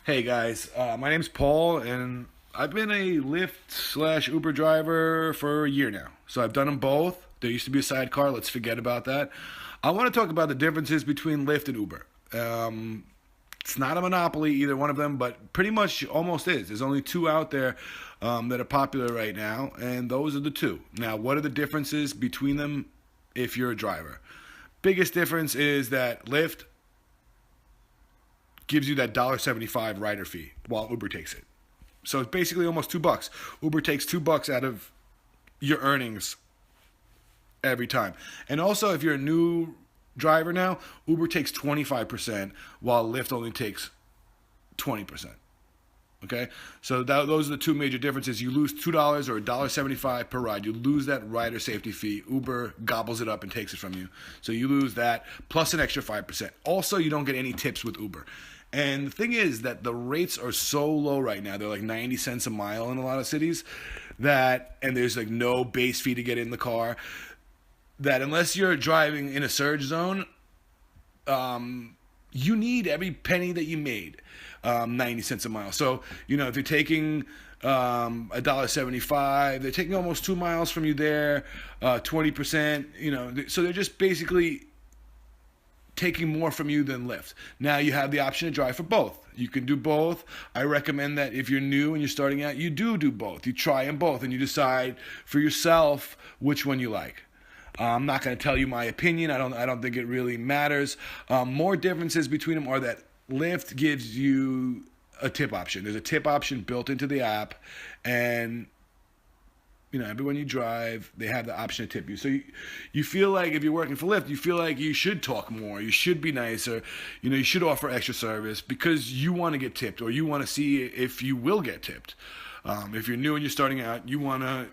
Hey guys, my name's Paul, and I've been a Lyft slash Uber driver for a year now. So I've done them both. There used to be a sidecar. Let's forget about that. I want to talk about the differences between Lyft and Uber. It's not a monopoly, either one of them, but pretty much almost is. There's only two out there that are popular right now, and those are the two. Now, what are the differences between them if you're a driver? Biggest difference is that Lyft gives you that $1.75 rider fee while Uber takes it. So it's basically almost $2. Uber takes $2 out of your earnings every time. And also, if you're a new driver now, Uber takes 25% while Lyft only takes 20%. Okay, so those are the two major differences. You lose $2 or $1.75 per ride. You lose that rider safety fee. Uber gobbles it up and takes it from you. So you lose that plus an extra 5%. Also, you don't get any tips with Uber. And the thing is that the rates are so low right now. They're like 90 cents a mile in a lot of cities and there's like no base fee to get in the car, that unless you're driving in a surge zone, you need every penny that you made, 90 cents a mile. So, if you're taking $1.75, they're taking almost 2 miles from you there, 20%, so they're just basically taking more from you than Lyft. Now you have the option to drive for both. You can do both. I recommend that if you're new and you're starting out, you do both. You try them both and you decide for yourself which one you like. I'm not going to tell you my opinion. I don't think it really matters. More differences between them are that Lyft gives you a tip option. There's a tip option built into the app, and everyone you drive, they have the option to tip you. So you feel like if you're working for Lyft, you feel like you should talk more, you should be nicer, you should offer extra service because you want to get tipped, or you want to see if you will get tipped. If you're new and you're starting out, you want to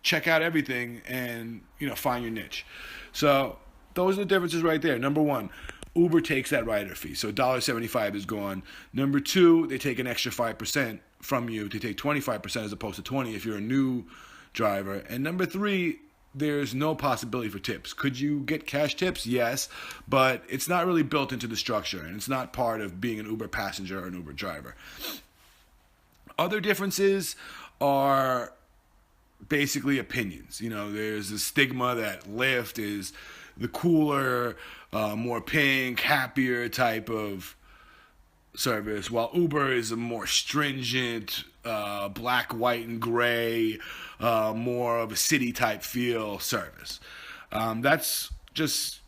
check out everything and find your niche. So those are the differences right there. Number one, Uber takes that rider fee, so $1.75 is gone. Number two, they take an extra 5% from you. They take 25% as opposed to 20 if you're a new driver. And number three, there's no possibility for tips. Could you get cash tips? Yes, but it's not really built into the structure, and it's not part of being an Uber passenger or an Uber driver. Other differences are basically opinions. There's a stigma that Lyft is the cooler, more pink, happier type of service, while Uber is a more stringent, black, white, and gray, more of a city type feel service. That's just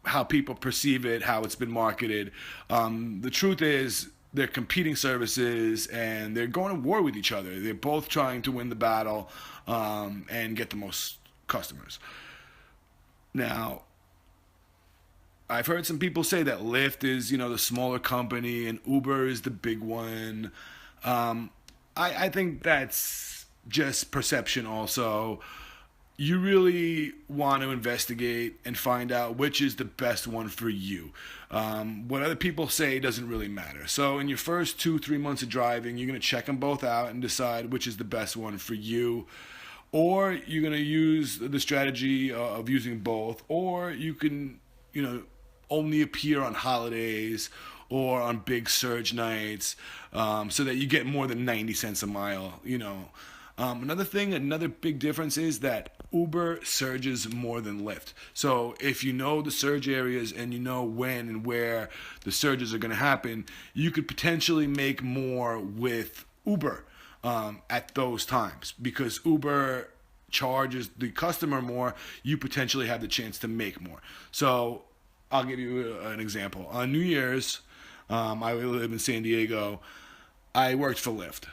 how people perceive it, how it's been marketed. The truth is, they're competing services and they're going to war with each other. They're both trying to win the battle and get the most customers. Now, I've heard some people say that Lyft is, the smaller company and Uber is the big one. I think that's just perception also. You really want to investigate and find out which is the best one for you. What other people say doesn't really matter. So in your first 2-3 months of driving, you're going to check them both out and decide which is the best one for you. Or you're going to use the strategy of using both. Or you can, only appear on holidays or on big surge nights so that you get more than 90 cents a mile, Another big difference is that Uber surges more than Lyft. So if you know the surge areas and you know when and where the surges are going to happen, you could potentially make more with Uber at those times. Because Uber charges the customer more, you potentially have the chance to make more. So I'll give you an example. On New Year's, I live in San Diego, I worked for Lyft.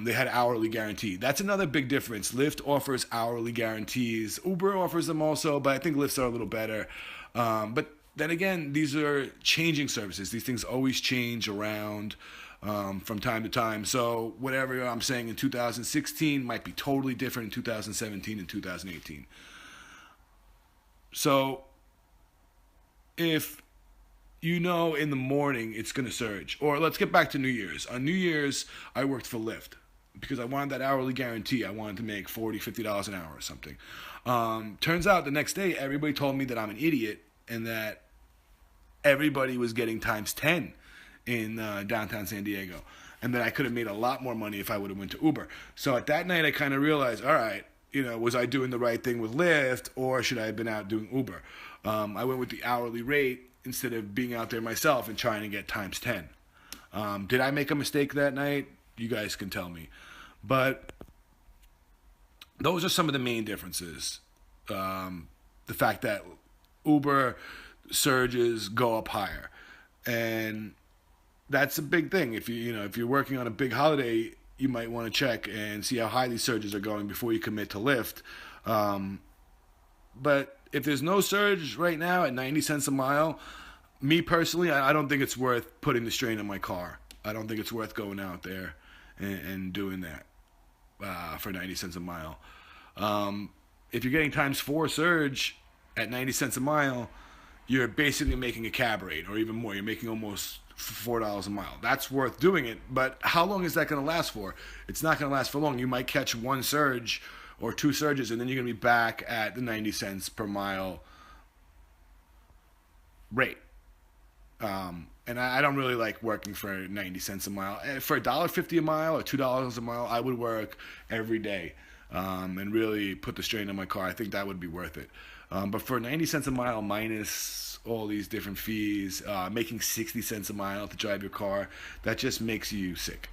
They had hourly guarantee. That's another big difference. Lyft offers hourly guarantees. Uber offers them also, but I think Lyft's are a little better. But then again, these are changing services. These things always change around from time to time. So whatever I'm saying in 2016 might be totally different in 2017 and 2018. So if in the morning it's going to surge. Or let's get back to New Year's. On New Year's, I worked for Lyft because I wanted that hourly guarantee. I wanted to make $40, $50 an hour or something. Turns out the next day, everybody told me that I'm an idiot and that everybody was getting times 10 in downtown San Diego, and that I could have made a lot more money if I would have went to Uber. So at that night, I kind of realized, all right, was I doing the right thing with Lyft, or should I have been out doing Uber? I went with the hourly rate instead of being out there myself and trying to get times 10. Did I make a mistake that night? You guys can tell me. But those are some of the main differences. The fact that Uber surges go up higher, and that's a big thing. If if you're working on a big holiday, you might want to check and see how high these surges are going before you commit to Lyft. But if there's no surge right now at 90 cents a mile, me personally, I don't think it's worth putting the strain on my car. I don't think it's worth going out there and doing that for 90 cents a mile. If you're getting times 4 surge at 90 cents a mile, you're basically making a cab rate, or even more. You're making almost $4 a mile. That's worth doing it, but how long is that going to last for? It's not going to last for long. You might catch 1 surge or 2 surges, and then you're going to be back at the 90 cents per mile rate. And I don't really like working for 90 cents a mile. For $1.50 a mile or $2 a mile, I would work every day and really put the strain on my car. I think that would be worth it. But for 90 cents a mile minus all these different fees, making 60 cents a mile to drive your car, that just makes you sick.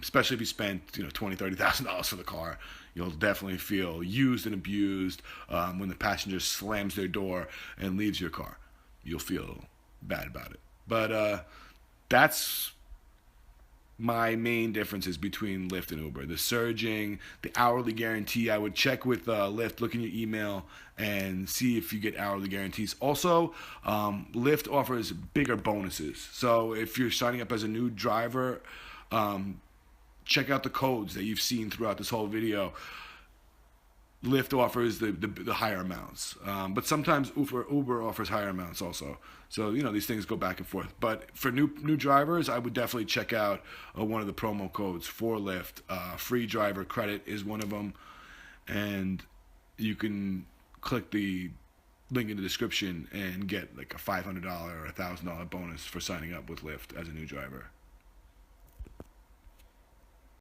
Especially if you spent $20,000, $30,000 for the car, you'll definitely feel used and abused when the passenger slams their door and leaves your car. You'll feel bad about it. But that's my main differences between Lyft and Uber. The surging, the hourly guarantee. I would check with Lyft, look in your email, and see if you get hourly guarantees. Also, Lyft offers bigger bonuses. So if you're signing up as a new driver, check out the codes that you've seen throughout this whole video. Lyft offers the higher amounts, but sometimes Uber offers higher amounts also. So these things go back and forth. But for new drivers, I would definitely check out one of the promo codes for Lyft. Free driver credit is one of them, and you can click the link in the description and get like a $500 or $1,000 bonus for signing up with Lyft as a new driver.